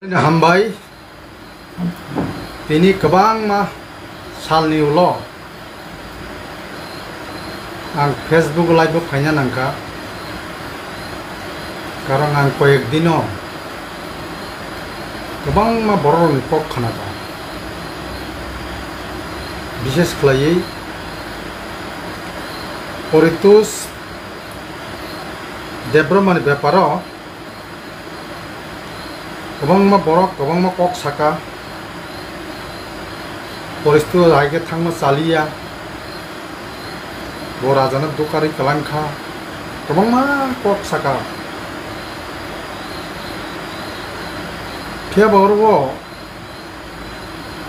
Hambai ini kebang mah salni ulo ang Facebook live kanya nangka karang ang koyek dino kebang mah borong pok khana ba বিশেষ khlai poritus debromani byaparo kobangma borok kobangma kok saka poristu aige thangma chaliya borajana dokari kalangkha kobangma kok saka phia borwo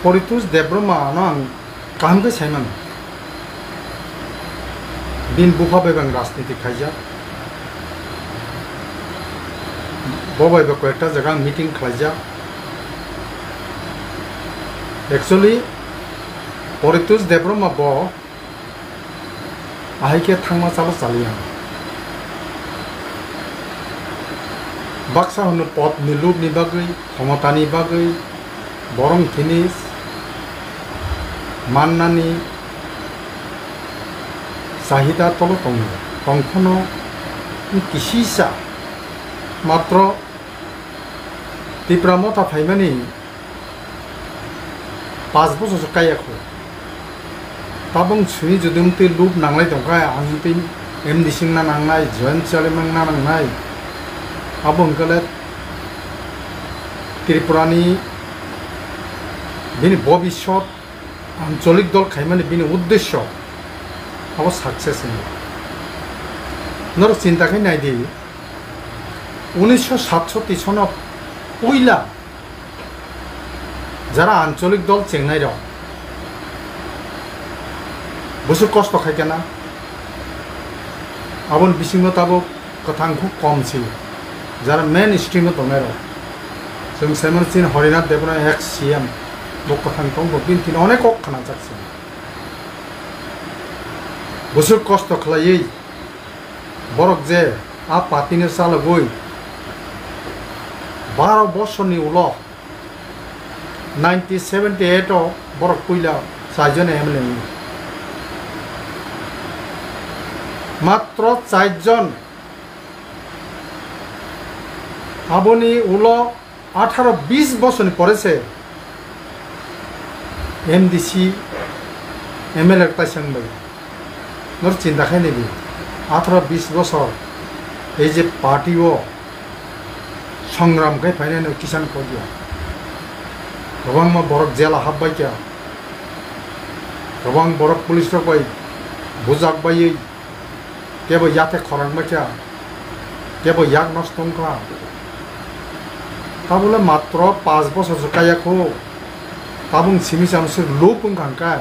poritus debroma nang kamke saiman bin buha bebang rajniti khaija bobai ba koyekta jaga meeting khlaija actually poritus debroma bo ahike thangma chalo chaliya baksa hunu pot nilub ni bagui khomotani bagui borong thinis mannani sahida tolo tongkhono kisisa matro tipramota phaimani 5 বছর কাইয়াখো tabung chuni judum ti loop nanglai tongkai angti md singna nangnai join chalemang na nangnai abong kale tripurani bini bobishot ancholik dol khaimani bini uddeshyo abo success ni nor chinta khai nai di 1967 সনত পইলা যারা আঞ্চলিক দল চেংনাই র বসু কষ্ট খাইকে না আবন বিসিংহ তাবো কথাং খুব কম ছিল যারা মেন স্ট্রিমে দংনাই র जों सेमन सिन हरिनाथ देवना एक्स सीएम बक কথাং दं बिन tin अनेक खाना जाकसे बसु कष्ट खलायै बरक जे आ पार्टीनि सालगोय 12 বছরনি উল 1978 বরক কইলা 4 জন এমএলএ মাত্র 4 জন আবনি উল 18-20 বছরনি পরেছে এমডিসি এমএলএ পাইছেন ভাই নর চিন্তা খাই নেবি 18-20 বছর এই যে পার্টিও সংগ্রাম kai फाइनानो किसान कोदिया गोबां मा बरक जेला हाबबाय क्या गोबां बरक पुलिस रबाय बुजाकबायै केबो याते खरांबाय क्या केबो याक नस्तंखा ताबले मात्र 5 বছর जकायाखौ ताबुं सिमिसामसो लोपुं खांका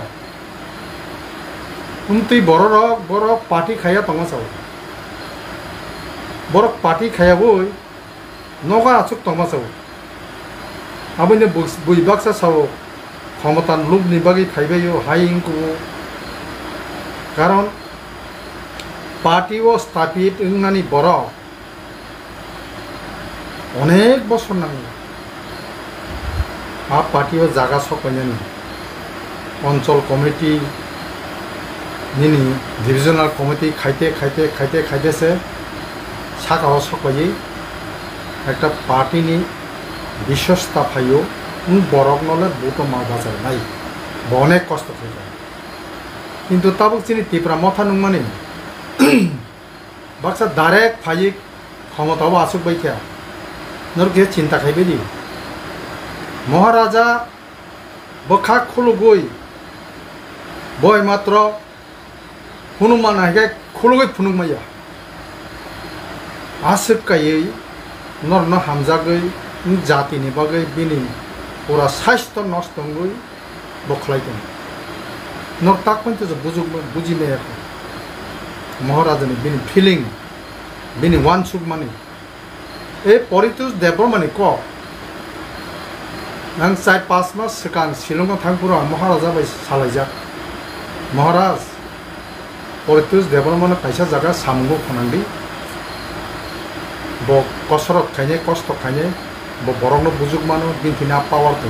उन्दै बरक पार्टी खाया तंगासाव बरक पार्टी खायाबो नगा आचुक तंगासाव आबैनो बुइबाक्सा साव क्षमतान लुबनि बागै फाइबायो हाइंगको कारण पार्टी ओ स्थापित इंगनानि बर अनेक बছর नांगौ आ पार्टी ओ जागा सकयनानि अंचल कमिटी निनि डिविजनल कमिटी खाइते से साकाव सकयै একটা পার্টি নি বিশ্বস্তা ফাইও বরক নলে বুটো মা বাজার নাই অনেক কষ্ট হয়ে যায় কিন্তু তাবক চিনি তীব্রা মথা নুমানি বাক্সা ডাইরেক্ট ফাইক ক্ষমতাও আসুক বাইকা নরকে চিন্তা খাইবেদি মহারাজা বখা খুলুগই বয় মাত্র হনুমান আগে খুলুগই ফুনুমাইয়া আসুক কাयै नरनो हामजागै जातिनि बागै बिनि पुरा स्वास्थ्य नस्तंगै बखलायदों नर ताक पन्ते बुजिनाया महाराजानि बिनि फिलिं बिनि वानसुक माने ए परितुस देब्रमानि क नों 4-5 मास सिगां शिलंआव थांपुरा महाराजा बाय सालायजा महाराज परितुस देब्रमानि फैसा जागा सामगो खनांदि bo kosorok khaine kosto khaine borokno bujuk mano bintina power to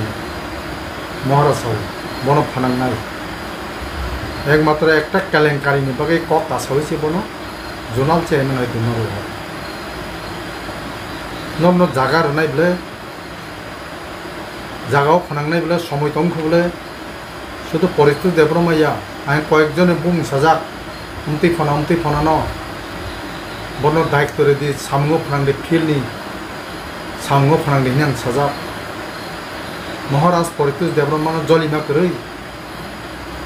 Maharaj saw bono phanangnai ekmatra ekta kalenkari ni bagai kok tasawisi bono zonal chairman ai dinaro no jaga rnai bole jagao phanangnai bole somoy tongkho bole শুধু পরিস্থিতি দেবরমাইয়া আমি কয়েকজনে বুং সাজাক উমতি ফনানো বর্ণ দায়িত্ব রেদি সামঙ্গ ফনাংদে ফিল্ডনি সামঙ্গ ফনাংদে হিনাং সাজাক মহারাজ পরিস্থিতি দেবরমানো জলিমা করেই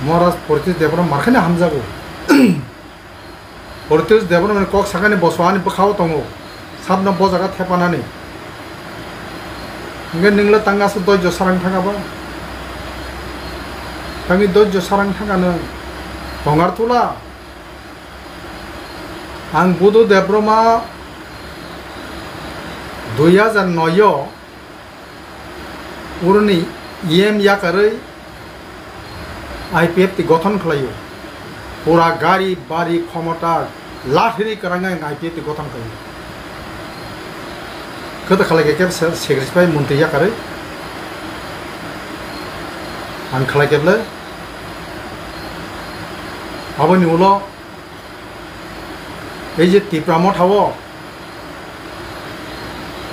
মহারাজ পরিস্থিতি দেবরম মারখানে হামজাগো পরিস্থিতি দেবরম cock সাকানি বসওয়ানি বখাও তঙ্গো সাবনা বজাगा থেপানানি ইংগে নিংলা তাঙ্গাসো দয়জ সারাং থাকাবা Tangi dojo sarang thangano tongar tula ang budu debroma 2009 urni EM yakarei IPF ti গঠন খালাইও পুরা গাড়ি বাড়ি ক্ষমতা লাঠেরি কারাঙ্গাই IPF ti গঠন খালাইও কত খালাইকে কেব সেক্রেটারি মন্ত্রী yakarei ang খালাইকেবলে aboni ulo এই যে ত্রিপুরামঠ হব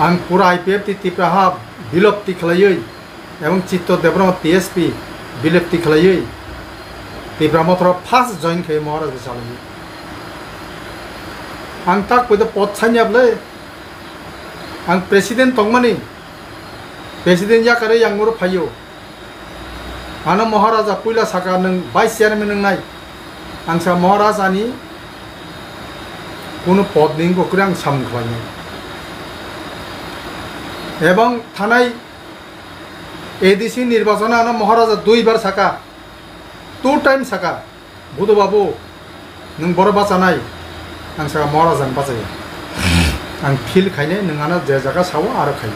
আং পুরা IPF ti ত্রিপুরা বিলুপ্তি খালাইই এবং চিত্ত দেবরম TSP বিলুপ্তি খালাইই ত্রিপুরামঠর ফার্স্ট জয়েন খাই মহারাজ চালাই আং তাক কইতে পদ ছাইনাবলে আং প্রেসিডেন্ট তংমানি president yakarei angmoro phayo ano maharaja পুইলা সাকা নং ভাইস চেয়ারম্যান নং নাই आंसा महाराजानि কোনো পদ নেই করে আং সামখালাইনি এবং থানায় এডিসি নির্বাচনে আনা মহারাজা দুইবার সাকা 2 টাইম সাকা বুধু বাবু নং বড় বাঁচানাই আং সাকা মহারাজান বাঁচাই আং ফিল খাইনে নङाना যে জায়গা সাও আরো খাই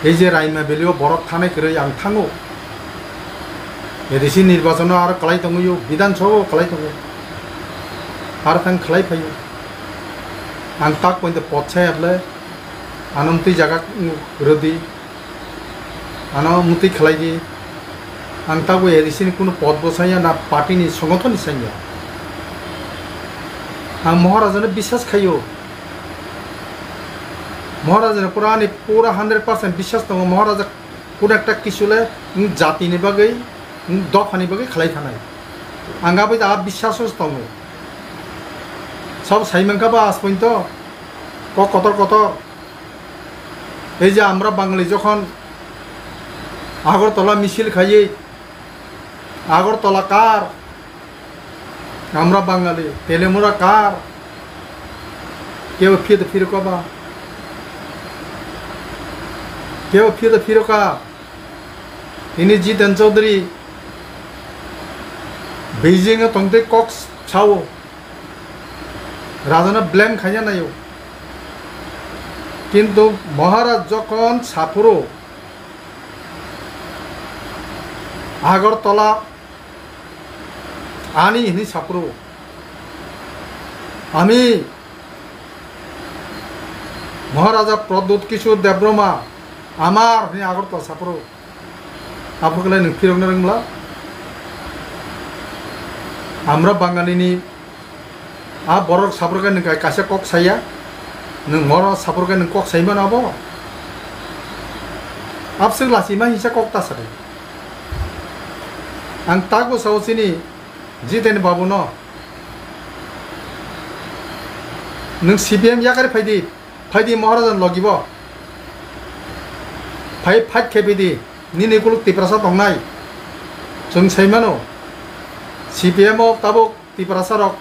এই যে রাইমা বেলিও বরফ থানায় করে আং থাङो এডিসি নির্বাচন আর খালাই দङयो বিধানসভা খালাই দङ আর থাং খালাই ফাयो आं ताक पॉइंट पछायबले आनमती जागा रदि आनो मुति खलाइदि आं ताको एडिसिन कुनो पद बसाया ना पार्टीनि संगठन साइया आं महाराजानो বিশ্বাস खायो महाराजानो पूरा 100% বিশ্বাস दङ महाराजा कोन एकटा किसुले जातिनि बागै दफानि बागै खलाइ थानाय आंगाबो दा বিশ্বাসस दङ सब साइमानकाबा आज पॉइंट कतर कतर এই যে আমরা বাঙালি যখন আগরতলা মিছিল খাইয়ে আগরতলা কার আমরা বাঙালি তেলেমুরা কার কেউ ফিরকবা কেউ ফিরকা ইনি জিতেন চৌধুরী বেইজিং এ তংতে কক্স ছাও রাজানা ব্লেম খাইয়া নাইও কিন্তু মহারাজ যখন সাপুরো আগরতলা আনি হিনি সাপুরো আমি মহারাজা প্রদ্যোৎ কিশোর দেবরমা আমার হিনি আগরতলা সাপুরো আপনাকে নों ফিরनो रोंब्ला আমরা বাঙালিনি आ बरक सापुरका नों कासे कक साया नों मर सापुरका नों कक साइमान आबो आपसों लासिमा हिसा कक तासरे आं तागो सावसिनि जितेन बाबु न नों CPM याकारे फाइदि महाराजन लगिबो फाइट खेबिदि निने कुलुक तिप्रासा दंनाय जों साइमानो CPM ताबो तिप्रासारक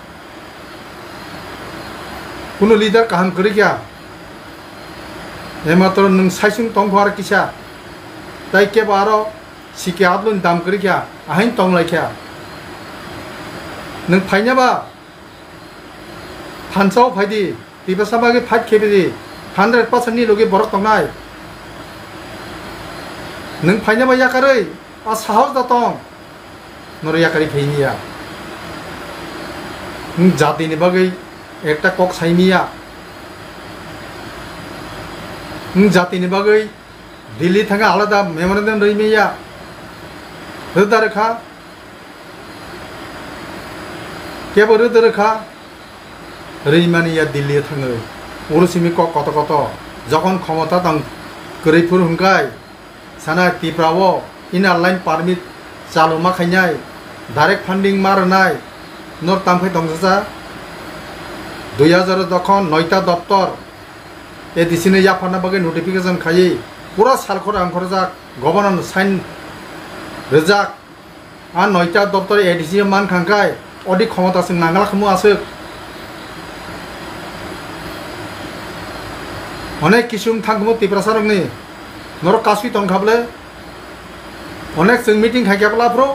কোনো লিডার কাহাম করে গিয়া এমাত্র নং সাইসুং তংফার কিসা তাই কেব আরো সিকে আদলুন দাম করে গিয়া আহাইন তংলাইখিয়া নং ফাইনাবা ফানসাও ফাইদি তিবাসাবাগে ফাইট খেবেদি 100% নি লগে বরক তংনাই नों फाइनाबा याकारै आ साहस दातं नर याकारै फैनिया नों जातिनि बागै একটা কক সাইমিয়া জাতিनि बागै दिल्ली थाङा आलादा मेमोरेन्डाम रैमेया रोदा रोखा केबो रोदा रोखा रैमानिया दिल्ली थाङो उरुसिमी कत कत যখন ক্ষমতা দं গরিবফोर हुंखाय साना तिप्राओ इनार लाइन पारमिट चालुमा खायनाय डाइरेक्ट फान्डिं मारनाय नर तामफै दंसा 2000 दखन 9टा दफ्तर एडिसिनि याफाना बागै नोटिफिकेशन खायै पुरा सालखर आंखर जाक गवर्नर साइन रजाक आ 9टा दफ्तर एडिसि मान खांखाय अदि क्षमता जों नांगाल खमु आसोक अनेक किसुम थांगमु तिप्रासारंनि नर कासुइ तंखाबले अनेक जों मिटिं खायगाबला प्रो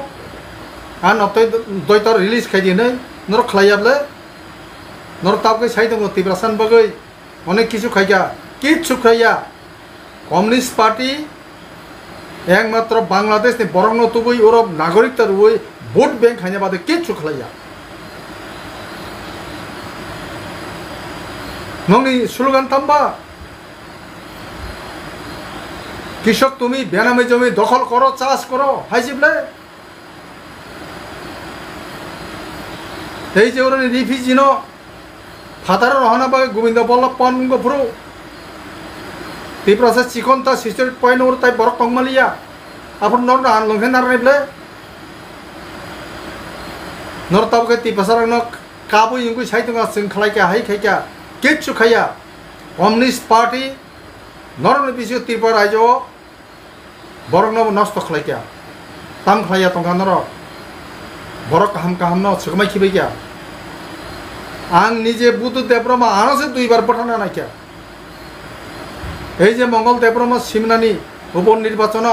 आ नतय दयतर रिलीज खायदिनै नर खलायाबले नर ताबकै साइदंगो तिप्रासान बागै अनेक किसु खायगा किच्छु खाया कम्युनिस्ट पार्टी एकमात्र बांग्लादेश नि बरंग तुबै ओरब नागरिक तरुबै भोट बैंक खायना बादे किच्छु खलाया नंनि स्लोगान ताम्बा কৃষক তুমি বেনামে জমি দখল করো চাষ করো হাইজিবলে এই যে ওরা রিফিউজি ন ফাদার রহনা বাগে গোবিন্দ বল্লভ পনগ ফুরু তিপ্রাসা চিকনতা সিস্টেম পয়েন্ট ওর তাই বরক টংমালিয়া আপন নর আন লংখে নারনাইবলে নর তাবকে তিপ্রাসা ন কাবু ইংগু সাইতঙ্গা जों खलायका हाय खायका किच्छु खाया कम्युनिस्ट पार्टी नरनि बिसि त्रिपुरा राज्यो बरक नष्ट खालायका ताम खाया तंखा नर बरक काहाम न सगमाय खिबायका आं निजे बुद्ध देवब्रह्म आनासे 2 बार पठाना नायका এই যে मंगल देवब्रह्म सिमनानि उपनिर्वाचन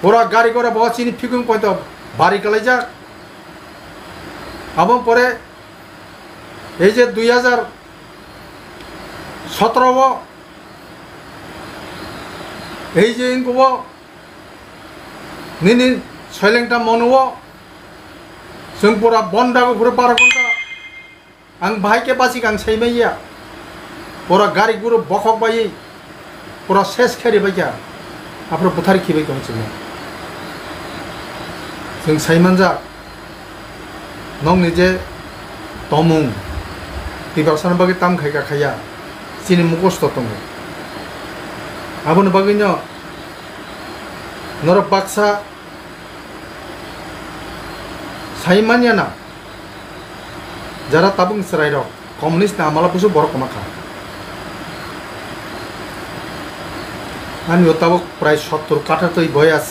पुरा गाड़ी घोड़ा बहाचिनि फिकुं पॉइंट बारी कालायजाक आबो परे এই যে 2017 এই যে ইনকো নিনি সয়লেংটা মনুও जों पुरा बन्दागो पुरा 12 घन्टा आं भाइके बासि गां सैमैया पुरा गारि गुरु बखक बायै पुरा सेस खेरि बायका आफ्रो बुथारि खिबै गंसिनो जों सैमानजा नं निजे तमुं तिबासन बागै ताम खायगा खाया सिनि मुखस्त तंगो आबोन बागैनो नर बाक्सा साइमानियाना जरा ताबुं सराय रक कम्युनिस्ट ना माला बुसु बर कमाखा आनि ओताबक प्राय 70 काठा तै बयास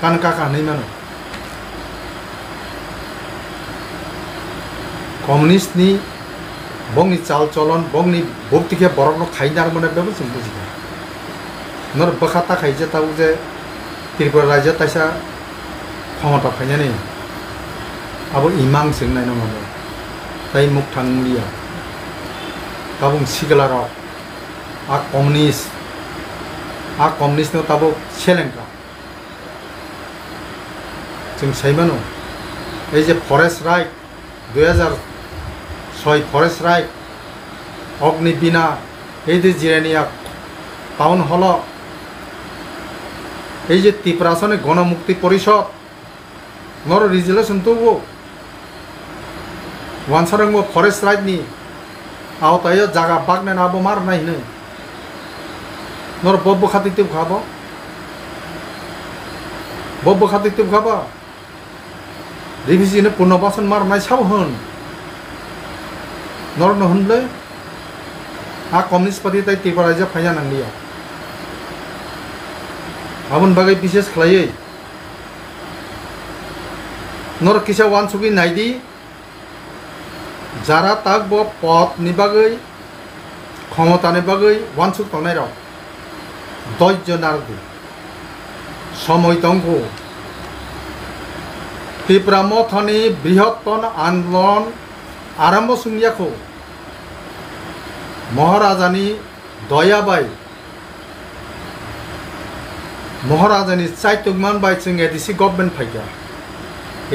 कान काका नै मानो कम्युनिस्ट नि बंगनि चाल चलन बंगनि भक्तिके बरकनो खाइनार माने बेबो जों बुजिगा नर बखाता खाइजे ताबु जे त्रिपुरा राज्य ताइसा क्षमता फायनानै अब इमां जोंनाय नङामोन जाय मुख थांलिया ताबुं सिगलार आ कम्युनिस्ट न ताबु सेलेंका जों सैमानो এই যে फरेस्ट राइट 2006 फरेस्ट राइट अग्निबीणा এই যে जिरानिया टाउन हल এই যে त्रिपुरासने गणमुक्ति परिषद नर रिजोल्यूशन तो वानसारंग फरेस्ट राइट नि आवताय जागा बागने नाबो मार नायनो नर बब्ब खातिते खाबो खाबा रिफिउजी ने पुनर्वासन मार नाय साव होन नर न होनले आ कम्युनिस्ट पार्टी ताय त्रिपुरा राज्य फायना नांलिया आबन बागै विशेष खलायै नर किसा वानसुगि नायदि जारा ताक ब पद नि बागै क्षमता नि बागै वानसुग तंनाय राव धैर्य नारदि समय दंखौ त्रिपुरा मथनि बृहत्तम आन्दोलन आरम्भ सुंयाखौ महाराजानि दयाबाई महाराजानि चाइतुगमान बाय जों एडिसि गभर्नमेन्ट फायगा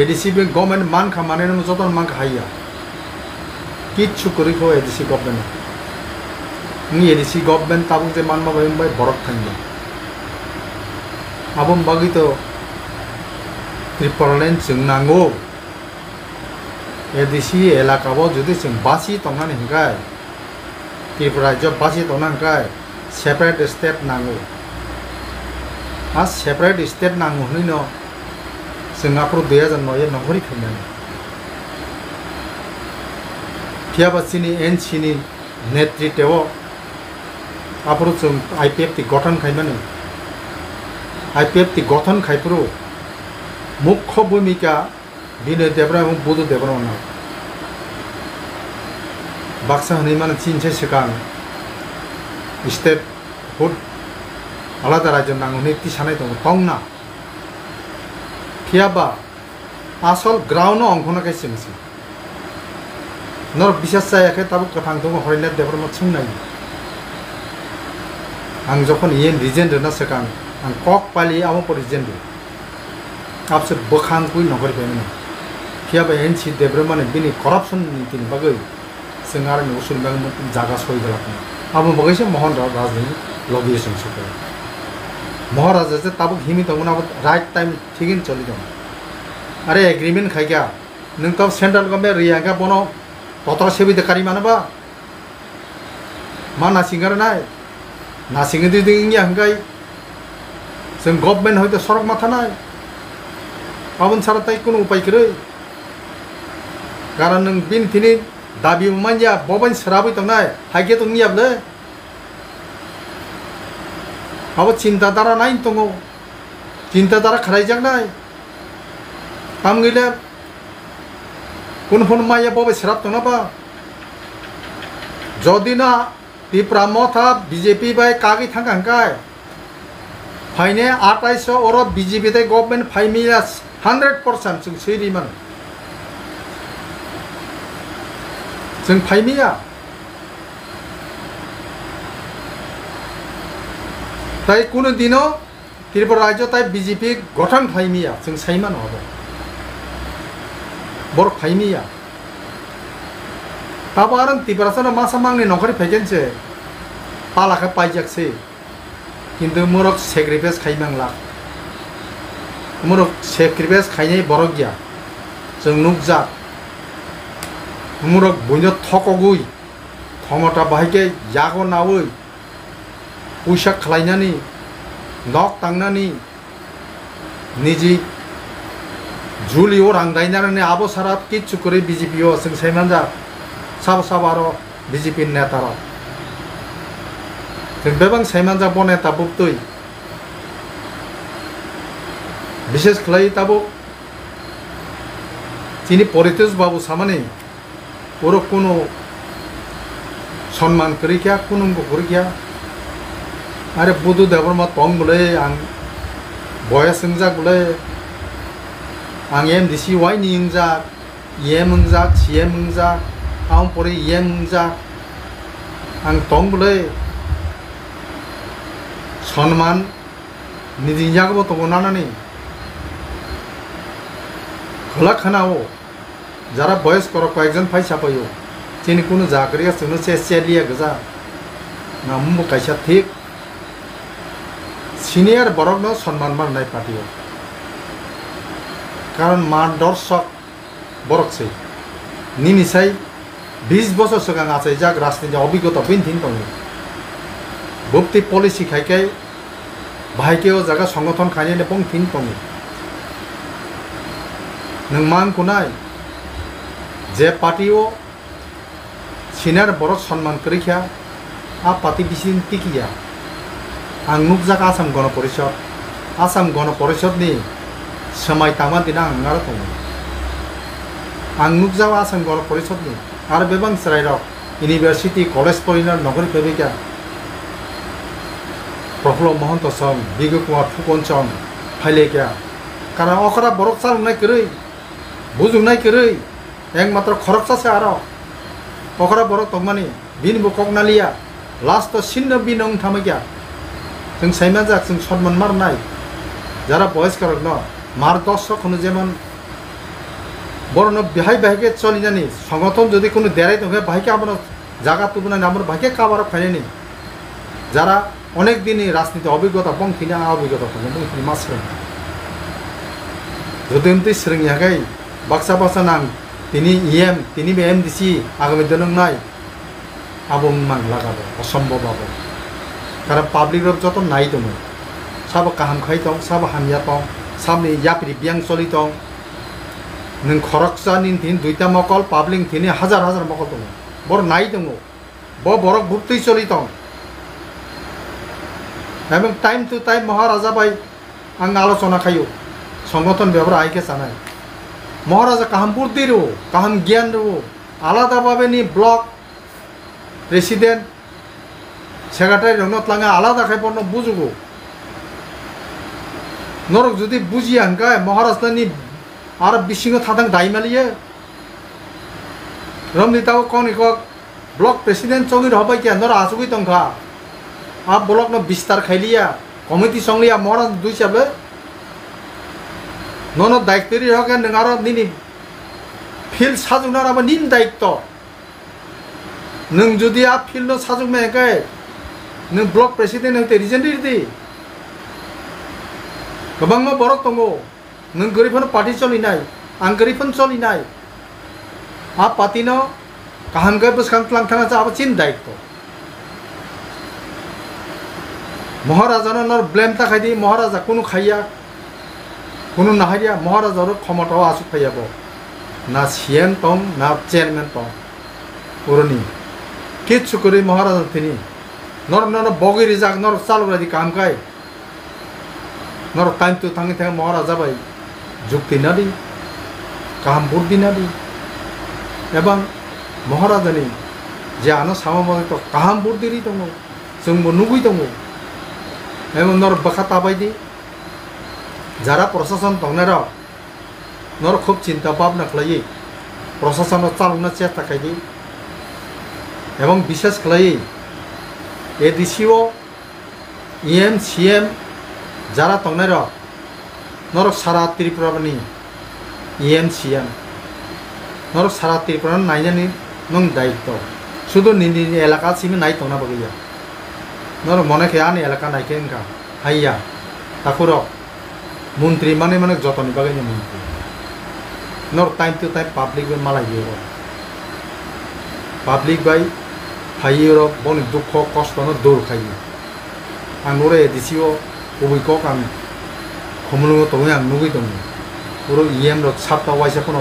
एडिसि बे गभर्नमेन्ट मान खामाने न जतन मान खाया किच्छु करिखौ ADC government Ngi edisi government tabung je manma bai borok thangni. Abom bagi to Tripuralen jeng nango. Edisi elakabo jodi jeng basi tongan hinggai. Tripura jo basi tongan hinggai separate state nango. As separate state nango ni no Singapore 2009 nongori khangani. Kiaba sini en sini netritewo apro chung IPF ti গঠন খাইমানে IPF ti গঠন খাইপুরো মুখ্য ভূমিকা বিনয় দেবরা এবং বুধ দেবরা না Baksa হনিমান চিনছে সিকাং state hood আলাদা রাজ্য নাঙ্গনি তি সানাই দङ তংনা কিয়াবা আসল গ্রাউন্ড অংখনা কাইসিমসি নর বিশ্বাস যায়াখে তাবো কথাং দङ হরিনাথ দেবরা मा सोंनाय आं जखन येन रिजेन ना सकां आं कक पाली आमो पर रिजेन आपसे बखां कुई नगर बेनो कियाबा एनसी देब्र माने बिनि करप्शन नीति बगै जोंहार उसूल बाग जागा सय गलाखौ आबो बगैसे मोहन राजनि लबिएसन सके महाराजा जे ताबो हिमि दंगन आबो राइट टाइम थिगिन चलि दं अरे एग्रीमेंट खाइगा नों त सेंट्रल गभर्नमेंट रियागा बनो ततरा सेबिदकारि मानबा मा नासिंगार नाय नासिंगे दिंगिया हंगाय जों गभर्नमेंट हयतो सरक माथा नाय आबन सारा ताइ कोनो उपाय करे कारण नों बिन थिनि दाबि मानया बबाइन सराबै तंनाय हाइगे तंनियाबले आबो चिंता दारा नाय तंगो चिंता दारा खराइजाक नाय ताम गइले कोन माया बबाइ सराब तंनाबा जदिना Tripura motha BJP by kagi thangkai फाइने 2800 और बीजेपी ते गवर्नमेंट फाइमिया 100% जों सैरिमान जों फाइमिया ताइ कुनु दिनो त्रिपुरा राज्य ताइ बीजेपी गठन फाइमिया जों साइमान हबो बर फाइमिया ताबारन त्रिपुरासन मासामांनि नखरि फैगेनसे पालाखा पाइजाकसे किन्तु मोरक सेक्रिफाइस खाइमांला मोरक सेक्रिफाइस खाइनाय बरगिया जों नुकजा मोरक बयनो थकगुइ थमटा बाहायके यागो नावै पैसा खालायनानै नक तांनानै निजि जुलियाव रां दायनानै आबो सारा किच्छु करे बीजेपीआव जों साइमानजा साब साबारो बीजेपी नेतारा जों बेबां साइमानजा बनेता बुबतै विशेष खालाय ताबो তিনি পরিতোষ বাবু সামনে ওর কোনো সম্মান করি क्या কোনো করি क्या আরে বুধু দেবর মা তং বলে আং বয়স সংজাক বলে आं एमडीसी वाई नि इंजा एम इंजा सीएम इंजा आं परे एम इंजा आं तंग बोले सम्मान निजी जागबो तो नानानि खोला खानाओ जरा बयस कर कयेकजन फैसा पायो तिनि कोनो जाग्रिया जोंनो सेलिया गजा नाम कायसा ठीक सिनियर बरकनो सम्मान मारनाय पार्टियो कारण मान दर्शक बरकसै निनिसाय 20 বছর सिगां आसायजाक राजनीति अभिज्ञता बिनथिन दङ बुप्ति पलिसि खायखाय बाहायकेव जागा संगठन खायने बंथिन दङ नों मानखौ नाय जे पार्टिओ सिनियर बरक सम्मान करिखा आ पार्टी बिसिन टिकिया आं नुकजाक आसाम गण परिषदनि समय तामा दिना आंगार दङ आं नुकजाव आसाम गण परिषदनि आरो बेबां सरायराव इउनिभार्सिटी कलेज फरायनाय नगरी फैबायगा प्रफुल्ल महन्त सं बिगु कुमार फुकन सं फाइलेगा कारण अखरा बरक चालनाय करै बुजुनाय करै एकमात्र खरकसासे आरो अखरा बरक तंमानि बिनबो कगनालिया लास्ट सिन्न बिनং थामैगा जों साइमाजा जों सन्मान मारनाय যারা বয়স্করক ন मार दर्शक होनो जेमन बरनो बेहाय बाहायके चलिनानै संगठन যদি কোনো देराय दङ बाहायके आमर जागा तुबनानै आमर बाहायके काबार फायनायनि যারা অনেক দিনই রাজনীতি অভিজ্ঞতা বং তিনি অভিজ্ঞতা থাকে বং তিনি মাছ যদি এমনি স্রেঙি হাকাই বাক্সা বাক্সা নাং তিনি ইএম তিনি এমডিসি আগামী দিন নাই আবং মান লাগাবো অসম্ভব আবো কারণ পাবলিক যত নাই দङ সাবা কাহাম খাই দं সাবা হামিয়া দं সামনে ইয়াপিরি বিয়াং চলি দं नों खरकसानि दिन दुईटा मकल पाब्लिक दिन हाजार हाजार मकल दङ बर नाई दङ बरक भुक्तै चलि दं এবং টাইম টু টাইম মহারাজা ভাই आं आलोचना खायो संगठन व्यवहार आइके जानाय महाराजा काहाम बुद्धि रो काहाम ज्ञान रो आलादा भावे नि ब्लक प्रेसिडेंट सेक्रेटारि रंनो तलाङा आलादा खायपनो बुजुगो नरक जुदि बुजिया हंका महाराष्ट्रनि आरो बिसिङाव थादों दाइमालियो रमनिताव कौनिको ब्लक प्रेसिडेंट चौंगिर हबाय क्या नर आसुगै दंखा आ ब्लक न विस्तार खाइलिया कमिटी संलिया महाराज दुई साबे नन दायित्वरि हके नों आरो निनि फिल्ड साजुनाराबो निन दायित्व नों जुदि आ फिल्ड न साजुमेकै नों ब्लक प्रेसिडेंट हते रिजेन्टरि दि गोबां बरक दङ नों गरिबफोर पार्टी चलिनाय आं गरिबफोर चलिनाय आ पार्टीनो काहामकै बोसखांलांथाङा जाबो चिन दायित्व महाराजानो नर ब्लेम थाखायदि महाराजा कुनु खाइया कुनु नाहारिया महाराजारो क्षमताव आसु फैयाबो ना सीएम दं ना चेयरमैन दं उरनि किच्छु करि महाराजा तिनि नर नर बगिरि जाग नर चालुरादि कामखाय नर टाइम टु थाङै थाङै महाराजा भाई जुक्ति नादी काहाम बुद्धि नादी एवं महाराजानि जे आनो सामामत काहाम बुद्धि दङ जोंबो नुगै दङ एवं नर बखाता बायदि যারা প্রশাসন দংনারা নর খুব চিন্তা ভাবনা খালাই প্রশাসন চালানোর চেষ্টা খাইদি এবং বিশেষ খালাই এডিসিও ইএম সিএম যারা দংনারা নর সারা ত্রিপুরানি ইএম সিএম নর সারা ত্রিপুরা নাইনানি নং দায়িত্ব শুধু নিনি এলাকা সিমে নাই দংনা বগিয়া नर मने के आने एलाका नायके इनका हाइया ताकुरो मंत्री माने माने जतन बागै मंत्री नर टाइम टू टाइम पब्लिक बे मालायो पब्लिक बाय हाइयो बनि दुख कष्ट न दूर खायो आं नरे एडिसिओ बबेको आं खमलुङो तङै आं नुगै दं पुरो इएम र साबता वाइसा कोन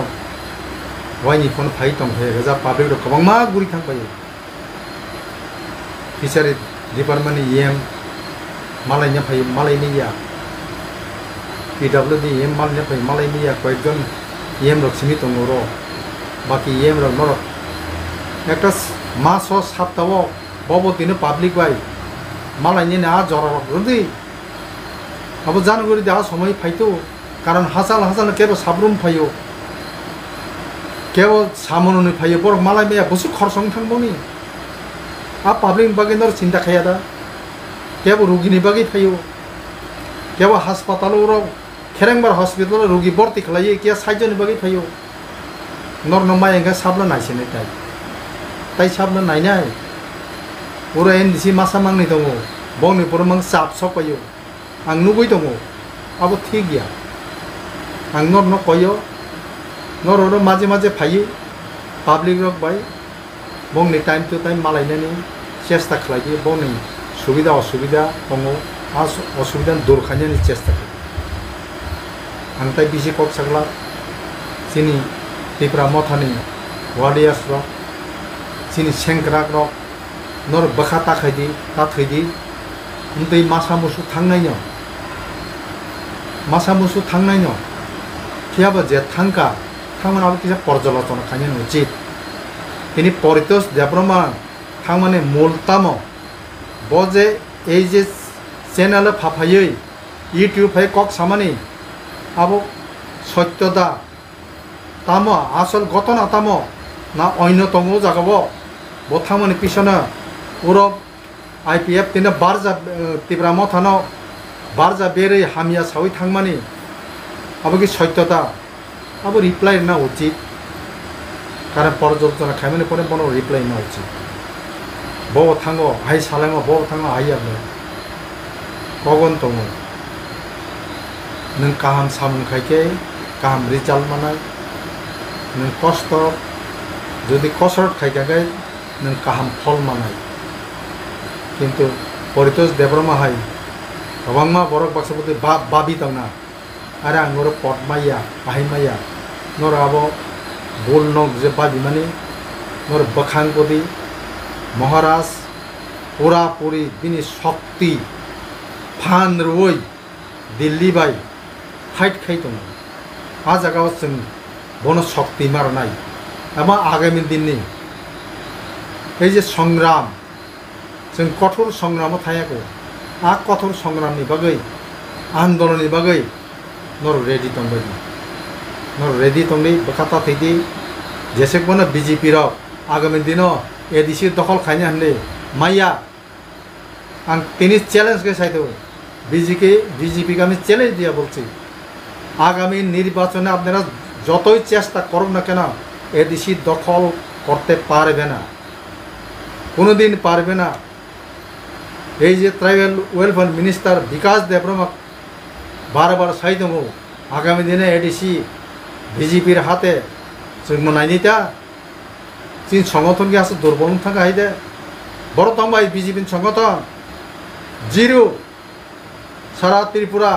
वाइनि कोन फाइ दं हे जा पब्लिक र गोबां मा गुरि थांबायो फिसारि डिपार्टमेंट इएम मालायनि फै मालायनि या पीडब्ल्यूडी इएम मालायनि फै मालायनि या कयजन इएम रक्सिमी दङ र बाकी इएम र नर একটা মাস সপ্তাহ বব দিন পাবলিক বাই মালাইনি না জরা রদি আবো জানুয়ারি দেওয়া সময় ফাইতো কারণ হাজাল হাজাল কেবল সাবরুম ফাইও কেবল সামননি ফাইও বড় মালাই মেয়া বসু খরসং থাকবনি आ पब्लिक बागै नर चिंता खाया दा केवल रोगिनि बागै फायो केवल हास्पाताल खेरेंबार हस्पिटाल रोगी भर्ती खालायो के साइजनि बागै फायो नर नमाय एंगा साबला नायसेने ताई साबला नायनाय उरा एनडिसि मासा मांनि दङ बनि परमां साब सपायो आं नुगै दङ आबो ठीक गया आं नर न कयो नर र माजे माजे फायो पब्लिक रक बाय बंनि टाइम टू टाइम मालायनानै चेष्टा खालायो बनि सुबिदा असुबिदा दङ आ असुबिदा दूर खालामनायनि चेष्टा आं ताई बिसि कक सागला जोंनि त्रिपुरा मथानि वारियार्स र जोंनि सेंग्रा र नर बखा ताखायदि ताथैदि उन्दै मासा मुसु थांनायनो कियाबा जे थांका थांमोनाबो किसा पर्यालोचना खालामनो उचित ini परितोष देवब्रह्मा थांमाने मूलतामो बजे এই যে চ্যানেল ফাফাयै ইউটিউব ফাই কক সামানি আবো সত্যতা তামো আসল ঘটনা তামো না অন্য তঙ্গ জাগাব বথামানি পিছনে উরব আইপিএফ তিনে বারজা তিব্রা মথানো বারজা বেরে হামিয়া সাউই থাংমানি আবো কি সত্যতা আবো রিপ্লাই না উচিত कारण पर्यालोचना खाइमाने परे बनो रिप्लाई ना उचित bo thango hai salango bo thango hai able kogon tongo nung kaham samung khaike kaham result manai nung kosto jodi kosrot khaike gai nung kaham phol manai kintu Paritos Debrahma hai Rabangma borok baksapoti babi tangna ara angoro pot maya ahai maya nor abo bol nog je babi mani nor bakhang podi Maharaj pura puri bini shakti phan roi Delhi bai fight khai tong a jagao जों bono shakti marnai ama agami dinni ei je সংগ্রাম जों कठोर संग्रामाव थायाखै आ कठोर संग्रामनि बागै आन्दोलननि बागै नर ready दंबायदि नर रेडी दंलै बखाता थैदि जेसेबनो बीजेपी र आगामी दिनो एडीसी दखल खाइने हानले माइया आं तिनी চ্যালেঞ্জ के साइदो बीजेपी के আমি চ্যালেঞ্জ দিয়া বলছি আগামী নির্বাচনে আপনারা যতই চেষ্টা করুন না কেন এডিসি দখল করতে পারবে না কোনোদিন পারবে না এই যে ট্রাইবাল ওয়েলফেয়ার মিনিস্টার বিকাশ দেববর্মা বারবার চাই দङ আগামী দিনে এডিসি বিজেপির হাতে जों मोननायनिता चीन संगठन के आसे दुर्बल थांगा हायदे बड़ तंबाय बीजेपी संगठन जिरु सारा त्रिपुरा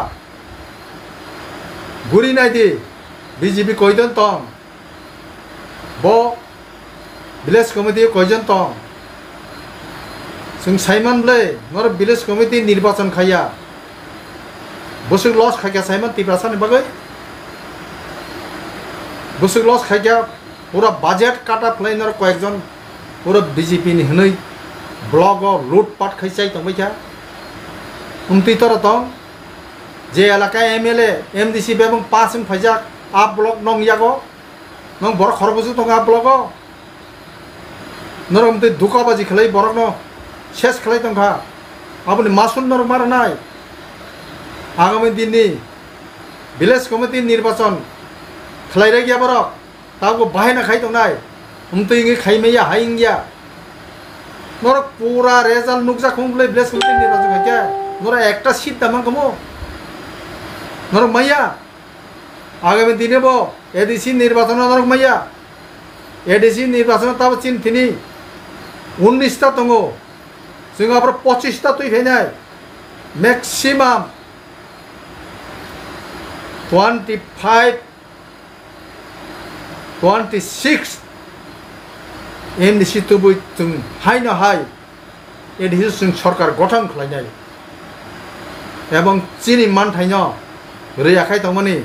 गुरी नायदि बीजेपी कयजन दं ब विलेज कमिटी कयजन दं जों साइमनलै नर विलेज कमिटी निर्वाचन खाया बसुक लस खाया साइमन तिब्रासानि बागै बसुक लस खाया पूरा बाजेट काटा फ्लाइनर कयेकजन पूरा बीजेपी नि हनै ब्लग लुटपाट खायसाय दंबायखा उमति तर दं जे एलाका एमएलए एमडीसी बेबं पासं फाइजाक आ ब्लग नं यागो नं बर खरबसु दं आ ब्लग नर उमति दुकाबाजी खलै बरक न शेष खलै दंखा आबनि मासुल नर मारनाय आगामी दिननि विलेज कमिटी निर्वाचन खलायरा गया बरक ताको बाहायना खाइ दंनाय उमतैङै खाइमैया हाइंगिया नर पूरा रेजाल्ट नुकजा खुंलै विलेज कमिटी निर्वाचन खाइया नर एकटा सीट दामा कमो नर मैया आगामी दिने बो एडीसी निर्वाचन नर मैया एडीसी निर्वाचन ताब चिन थिनि 19टा दङ जों आब्र 25टा तुइ फैनाय मैक्सिमाम 25 26 एमडीसी तुबुय जों हायनो हाय एडीसी जों सरकार गठन खालायनाय एवं चीनी मानथायनो रैयाखाय दंमोनि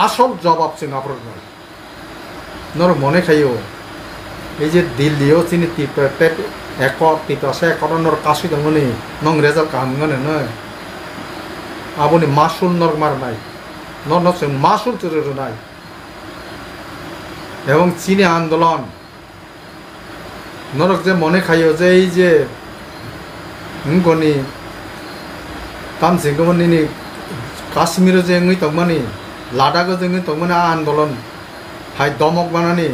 आसल जवाब जों आब्रनाय नर मने खायो এই যে দিল্লিও চিনি টিপেট এক টিপাসে একনর কাশি দংমনি নং রেজাল্ট কামগনে ন আবনি মাসুল নর মারনাই নর নর जों মাসুল চুরনাই এবং চীনে আন্দোলন নরক যে মনে খাইও যে এই যে গনি তামসিংগমনি কাশ্মীর যে ngui tongmani লাদাখ যে ngui tongmani আন্দোলন হাই দমক বানানি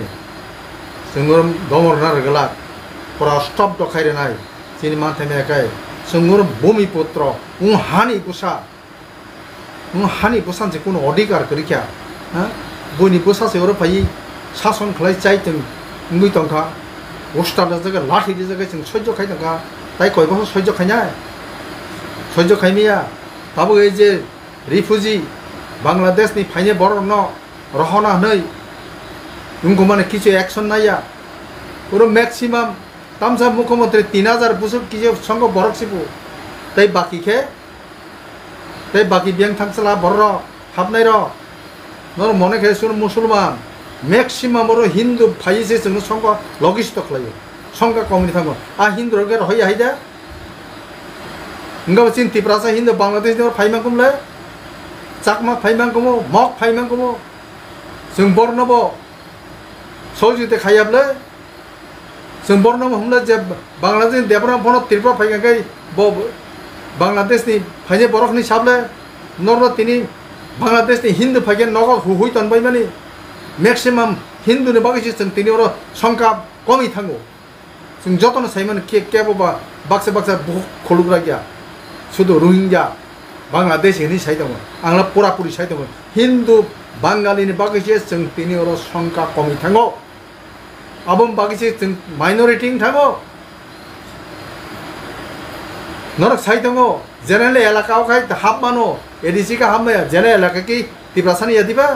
जों दमर ना रगला पूरा स्टप दखाय नाय चीनी मानथाय मेखाय जों भूमिपुत्र हानि बुसान जे कोनो अधिकार करिखा बयनि बुसा से और फाइ शासन खलाय चाइ जों ngui तंखा उस्ताद जगह लाठी जगह जों सह्य खाय तंखा ताइ कय बसर सह्य खायमिया ताबो ए जे रिफ्यूजी बांग्लादेश नि फाइने बर न रहना नै उनको माने किछु एक्शन नाया पुरो मैक्सिमाम तामसा मुख्यमंत्री 3000 बुसुक किजे संग बरकसिबु तै बाकी बेंक थांसला बर हाबनाय र नर मने खे सुन मुसलमान मैक्सिमाम रो हिंदू फाइसे जों संग लगिस्ट खलायो संग कमिटी थांगो आ हिंदू रे होय हायदा इंगा चिन तिब्रासा हिंदू बांग्लादेश नि फाइमांगुमले चाकमा फाइमांगुमो मक फाइमांगुमो जों बरनबो सोलजुते खायाब्ले जों बरनम हमले जे बांग्लादेश देबरा फन त्रिपुरा फाइगाय ब बांग्लादेश नि फाइने बरखनि साबले नरनो तिनि बांग्लादेश नि हिंदू फाइगे नग हुहुइ तनबाय माने मैक्सिमाम हिंदू नि बागै जों तिनि और संका कमी थांगो जों जतन साइमन केबोबा बाक्सा बाक्सा बुक खोलुग्रा गैया शुद्ध रोहिंग्या बांग्लादेश हिनी साइ दङ आंला पुरापुरि साइ दङ हिन्दु बांगालिनि बागैसे जों तिनि अर संख्या कमि थाङो आबम बागैसे जों माइनरिटी थाङो नरक साइ दङ जेनेरेल एलाकाव खाय हाब मानो एडिसी का हाब जेनेरेल एलाका की तिब्रासानी यदिबा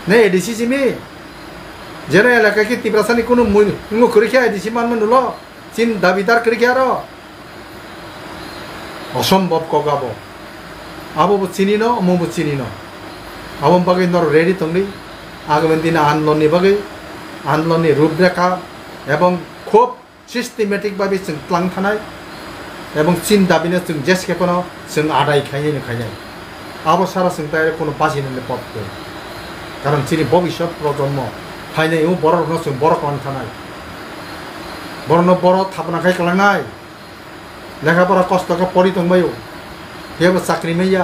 ने एडिसी जिमी जेनेरेल एलाका की तिब्रासानी कुनु मुंगो करिखा एडिसी मानमन नुलो चिन दाबिदार करिखा र असम्भव कगाबो आबो चिनिनो अमबो चिनिनो आबम बागै नर रेडी तंगली आगामी दिन आन्दोलननि बागै आन्दोलननि रूपरेखा एवं खूब सिस्टेमेटिक भाबे जों प्लान थानाय एवं चिन दाबिनो जों जेसेकेपनो जों आदाय खायनो खायनाय आबो सारा जों ताय कोनो बासिनो पथबो कारण चिनि भबिष्यत प्रजन्म फायनाय उ बरनो जों बर खालाम थानाय बरनो बर थाबना खाय खालामनाय लेखापरा कस्त'खौ परि दंबायो जेबो साख्रि मैया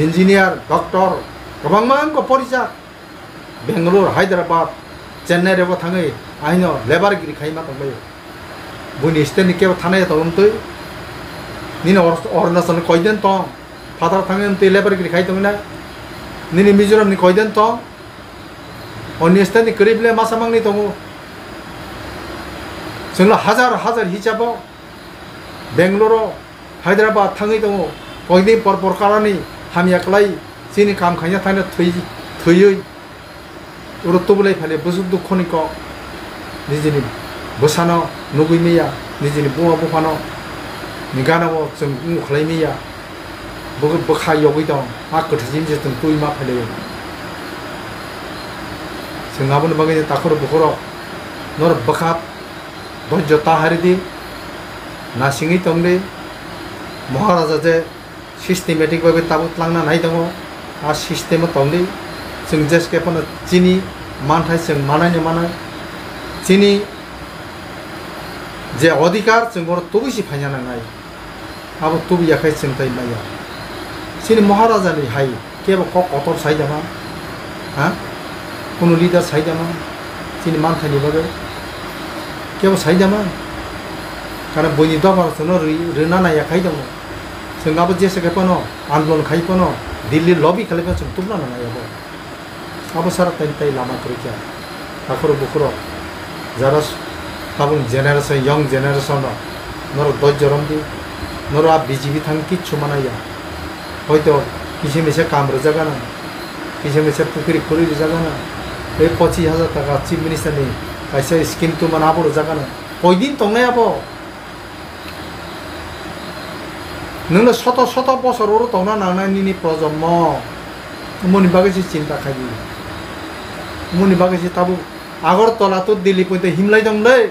इन्जिनियार डक्टर गोबां मानखौ परिजा बेंगलुर हायद्राबाद चेन्नाइआवबो थाङै आइनो लेबारगिरि खायमा दंबायो बुनि स्टेटनि केबो थानाय दंतै निनो अरुणाचलनि कयदिन दं फादार थाङै उन्दै लेबारगिरि खाय दंना निनि मिजोरामनि कयदिन दं अन्य स्टेटनि गोरिबले मासामांनि दङ जोंला हाजार हाजार हिसाबाव बेंगलुरु हायद्राबाद थाङै दङ कयदिन परकारानि हामिया खालाय चिनि काम खायना थानो थैयै उरुतुबुलै फाले बुजुब दुखनिक निजिनि बोसानो नुगैमैया निजिनि बुङा बुफानो निगानाव जों बुङो खालायमैया बहुत बखा यगै दं मा खोथासिम जों तुइ मा फाले जोंहाबो बागै ताखर बुखर नर बखा धैर्य ताहारिदि नासिङै दंलै महाराजा जे सिस्टेमेटिक भाबे ताबुत लांना नाय दङ आ सिस्टेम दंलै जों जेसेकेपनो चिनि मानथाय जों मानायनो मानाय चिनि जे अधिकार जों बर तुबिसि फायना नांनाय आबो तुबियाखै जों ताइ माया चिनि महाराजानि हाय केबो कतर साइदामा हा कुनु लिडार साइदामा चिनि मानथायनि बागै केबो साइदामा कारण बयनि दरबारखौनो रोना नायाखै दङ जोंहाबो जेसेकेपनो आन्दोलन खायपनो दिल्ली लबि खालामबा जों तुबना नायाबो आबो सारा ताइ लामा करिखा ताखर बुखर जारा ताबुन जेनेरेशन यंग जेनेरेशन नर दज्जरमदि नर आ बीजेपी थां किच्छु मानाया हयतो किसे मिसे काम रोजागाना किसे मिसे पुखुरी खुरि रोजागाना बे 25,000 टाका चीफ मिनिस्टारनि खायसे स्किम तु मानाबो रोजागाना कयदिन दंनायाबो नोंनो शत शत बছर दंना नांनायनि प्रजन्म उमनि बागैसो चिन्ता खायदि उमनि बागैसो ताबु आगरतला तो दिल्ली पयते हिमलाय दंलै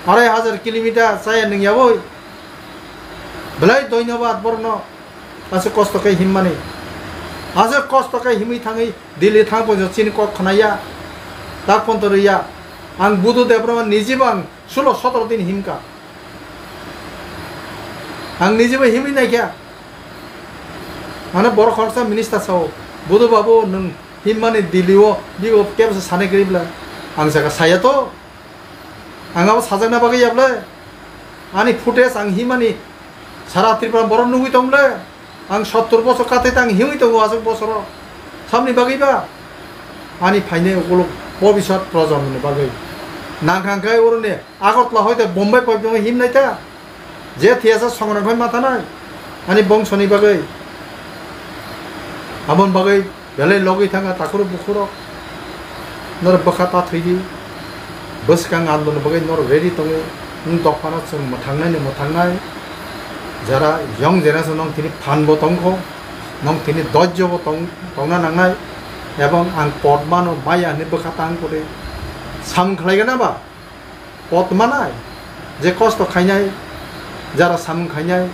2,500 किलोमीटर जाया नोंयाबो बेलाय धन्यबाद बरनो आसे कस्त'कै हिममानि आसे कस्त'कै हिमै थाङै दिल्ली थांबो चिनि क खनाया दा पन्तरिया आं बुद्धदेवब्रह्म निजेबो आं 16-17 दिन हिमका आं निजेबो हिमै नायखा माने बर' खरसा मिनिस्टार साव बुधु बाबु नों हिममानि दिल्लीआव बिबो केबसे सानै गैब्ला आं जागा सायाथ' आंहाबो साजांना बागैयाब्ला आंनि फुटेज आं हिमानि सारा त्रिपुरा बर' नुगै दंलै आं 70 बছর काथै आं हिमै दङ आजों बছराव सामनि बागैबा आंनि फायने गल भबिष्यत प्रजन्मनि बागै नांखांखाय ओरने आगरतला हयतो बम्बाइ पयदों हिमनायता जे थियासा संरक्षण माथानाय आंनि बंशनि बागै आमन बागै बेलाय लगै थाङा ताखर बुखर नर बखाता थैदि बसकां आन्दोलन बागै नर रेडी दङ नों दफाना जों मोथांनाय যারা ইয়ং জেনারেশন নং তিনি ফানবো দंखौ नং তিনি दज्यबो दंना नांनाय এবং आं पदमानो मायानि बखाता आं करे साम खालायगोन नाबा पदमानाय जे कस्त खायनाय যারা साम खायनाय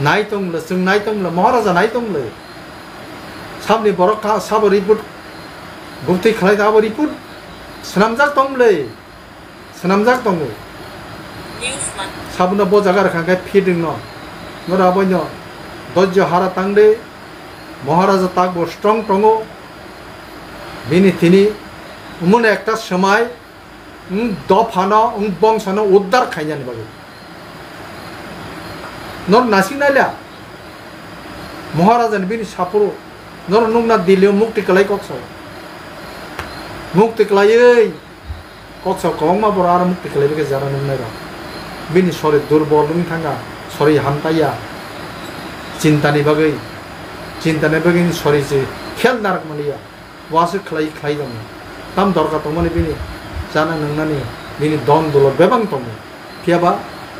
नाय दंले जों नाय दंले महाराजा नाय दंले सामनि बरखा साबो रिपोर्ट गुप्तै खालाय दाबो रिपोर्ट सनामजाक दंले सनामजाक दङ साबुना बजागार खांखाय फिदिं न नराबैनो दज्य हारा तांदे महाराजा ताकबो स्ट्रं दङ बिनि तिनि उमुन एकटा समय দফানো বংশানো উদ্ধার খাইনানি বাকি নর নাসিক নাইলা মহারাজানি বিনি সাপুরো নর নুংনা দিল্লিও মুক্তি কলাই কক্সাও মুক্তি কলাই কক্সাও কংমা বড় আর মুক্তি কলাই বেকে যারা নুংনাইরা বিনি সরে দুর্বল নুং থাঙ্গা সরি হামতাইয়া চিন্তানি বাকি সরি যে খেল নারক মালিয়া ওয়াসে খাই খাই দङ তাম দরকার তমানি বিনি जाना नोंनानि बिनि दन दलर बेबां दङ कियाबा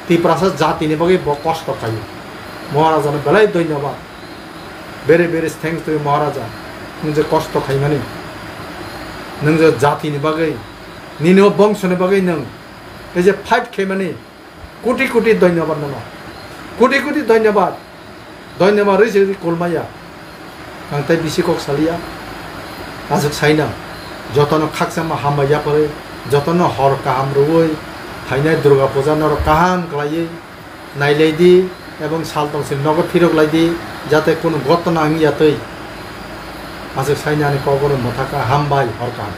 तिप्रासा जातिनि बागै कष्ट खायो महाराजानो बेलाय धन्यबाद बेरे बेरे थैंक्स टू महाराजा नों जे कष्ट खाइमानि नों जे जातिनि बागै निनो बंशनि बागै नों ए जे फाइट खाइमानि कोटि कोटि धन्यबाद नोंनो कोटि कोटि धन्यबाद रिजे कलमाया आंताय बिसिकक सालिया आजक साइना जतनो खाकसामा हामबाया परे जतनो हर काहाम रुवै थाइनाय दुर्गा पूजा नर काहाम क्लायै नाइलायदि एवं साल तंसे नगद फिरगलायदि जाते कोनो घटना आंगियातै आजक साइनानि कगरो मथाका हामबाय हर काहाम